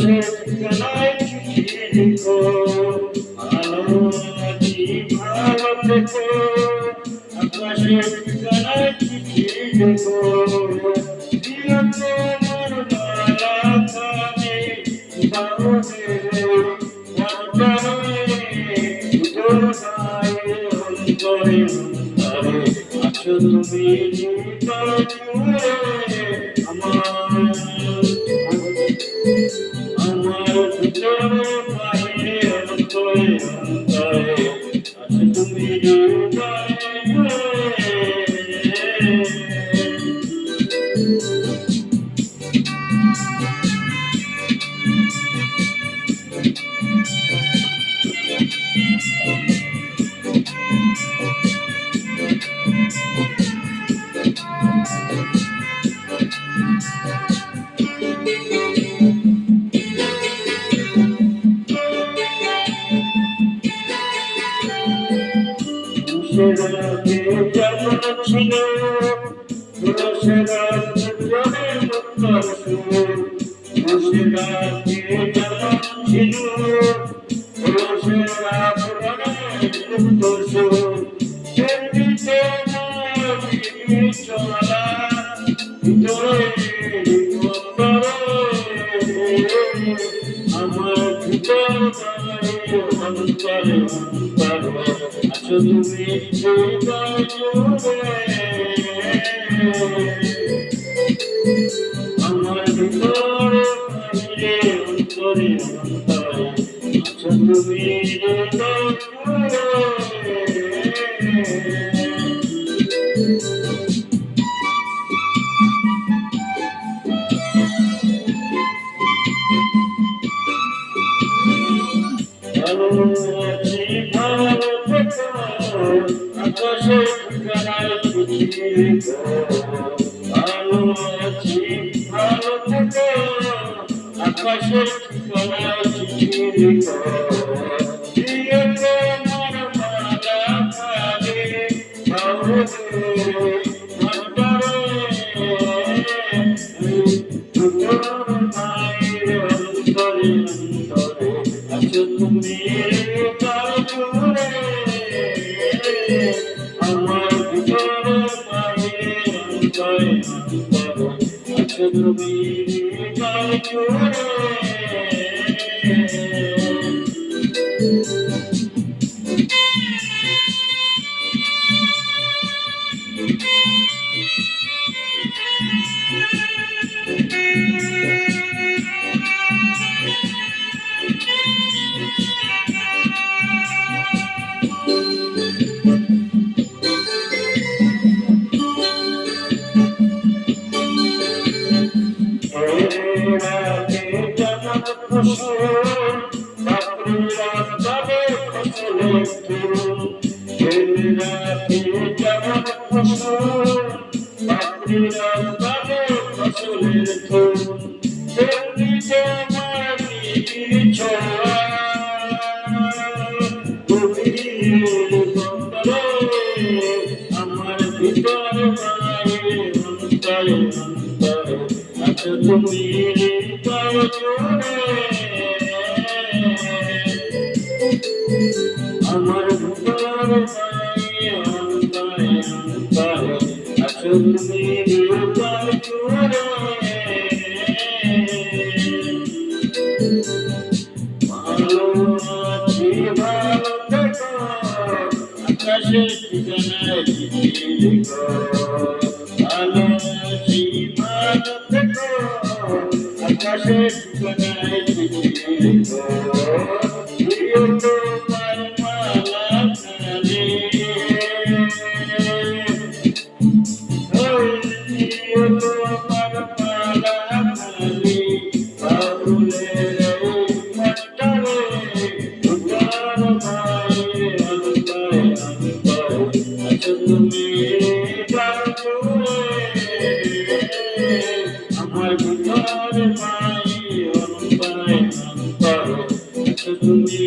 আকাশের ঠিকানায় চিঠি লিখো, ভালো আছি ভালো থেকো। আকাশের ঠিকানায় চিঠি লিখো, দিও তোমার মালা খানি বাহুদের অন্তরে, তোর গায়ে অন্তরে অন্তরে আছো তুমি হৃদয় জুড়ে। আমার ভিতরে বাইরে অন্তরে অন্তরে আছো তুমি হৃদয় জুড়ে। সেরাতে যেমন ছিল সেরাতে প্রেমের উত্তর সুর, সেরাতে যেমন ছিল সেরা প্রেমের উত্তর সুর। সেদিকে চলা ভিতরে আমার ভিতর অন্তরে অন্তরে আছো তুমি হৃদয় জুড়ে। আমার ভিতরে বাইরে অন্তরে অন্তরে আছো তুমি হৃদয় জুড়ে। ভালো আছি ভালো থেকো, আকাশের ঠিকানায় চিঠি লিখো, ভালো আছি ভালো থেকো। আকাশের ঠিকানায় চিঠি লিখো, দিও তোমার মালা খানি বাহুদের অন্তরে, আছো তুমি হৃদয় জুড়ে। আমার ভিতরে বাইরে অন্তরে অন্তরে আছো তুমি হৃদয় জুড়ে। রাতে যেমন ফসল বাপরিরা যাবে ফসলের ফুল, রাতে যেমন ফসল বাপরিরা যাবে ফসলের ফুল। তেমনি তোমার ছোঁয়া গভীর অন্তরে, আমার ভিতরে বাইরে অন্তরে অন্তরে আছো তুমি হৃদয় জুড়ে। আমার ভিতরে বাইরে অন্তরে অন্তরে আছো তুমি হৃদয় জুড়ে। ভালো আছি ভালো থেকো, আকাশের ঠিকানায় চিঠি লিখো, ভালো আছি ভালো থেকো। আকাশের ঠিকানায় চিঠি লিখো, দিও তোমার মালা খানি, দিও তোমার মালা খানি বাহুদের অন্তরে, তোর বাইরে অন্তরে অন্তরে আছো তুমি হৃদয় জুড়ে। আমার ভিতরে বাইরে অন্তরে অন্তরে আছো তুমি।